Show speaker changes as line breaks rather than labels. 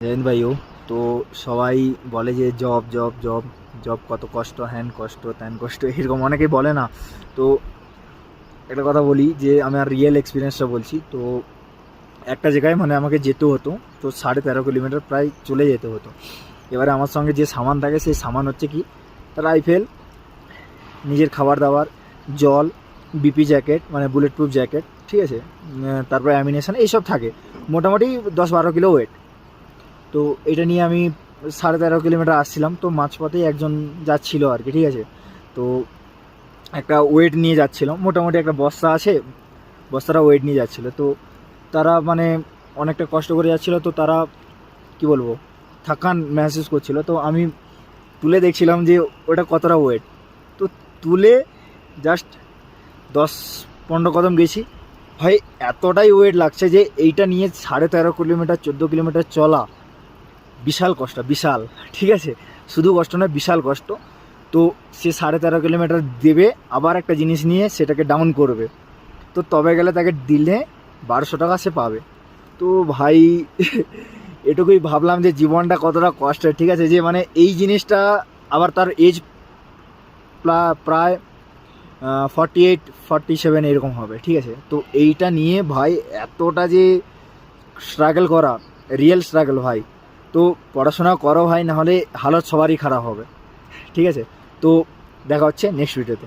Join ভাইও। তো সবাই বলে যে জব জব জব জব কত কষ্ট, হ্যান কষ্ট ত্যান কষ্ট, এরকম অনেকেই বলে না। তো একটা কথা বলি যে আমার রিয়েল এক্সপিরিয়েন্সটা বলছি। তো একটা জায়গায় মানে আমাকে যেতে হতো, তো 13.5 কিলোমিটার প্রায় চলে যেতে হতো। এবারে আমার সঙ্গে যে সামান থাকে সেই সামান হচ্ছে কি, রাইফেল, নিজের খাবার দাবার, জল, বিপি জ্যাকেট মানে বুলেট প্রুফ জ্যাকেট, ঠিক আছে, তারপরে অ্যামিনেশন এইসব থাকে, মোটামুটি 10-12 কিলো ওয়েট। তো এটা নিয়ে আমি 13.5 কিলোমিটার আসছিলাম। তো মাঝপথেই একজন যাচ্ছিলো আর কি, ঠিক আছে। তো একটা ওয়েট নিয়ে যাচ্ছিলো, মোটামুটি একটা বস্তা আছে, বস্তাটা ওয়েট নিয়ে যাচ্ছিলো। তো তারা মানে অনেকটা কষ্ট করে যাচ্ছিলো, তো তারা কি বলবো থাকান মেহসুস করছিলো। তো আমি তুলে দেখছিলাম যে ওটা কতটা ওয়েট। তো তুলে জাস্ট 10-15 কদম গেছি, ভাই এতটাই ওয়েট লাগছে যে এইটা নিয়ে 13.5 কিলোমিটার 14 কিলোমিটার চলা বিশাল কষ্ট, বিশাল, ঠিক আছে। শুধু কষ্ট নয়, বিশাল কষ্ট। তো সে 13.5 কিলোমিটার দেবে, আবার একটা জিনিস নিয়ে সেটাকে ডাউন করবে, তো তবে গেলে তাকে দিলে 1200 টাকা সে পাবে। তো ভাই এটুকুই ভাবলাম যে জীবনটা কতটা কষ্টের, ঠিক আছে, যে মানে এই জিনিসটা, আবার তার এজ প্রায় 48-47 এরকম হবে, ঠিক আছে। তো এইটা নিয়ে ভাই এতটা যে স্ট্রাগল করা, রিয়েল স্ট্রাগল ভাই। তো পড়াশোনা করো ভাই, নাহলে হালত সবারই খারাপ হবে, ঠিক আছে। তো দেখা হচ্ছে নেক্সট ভিডিওতে।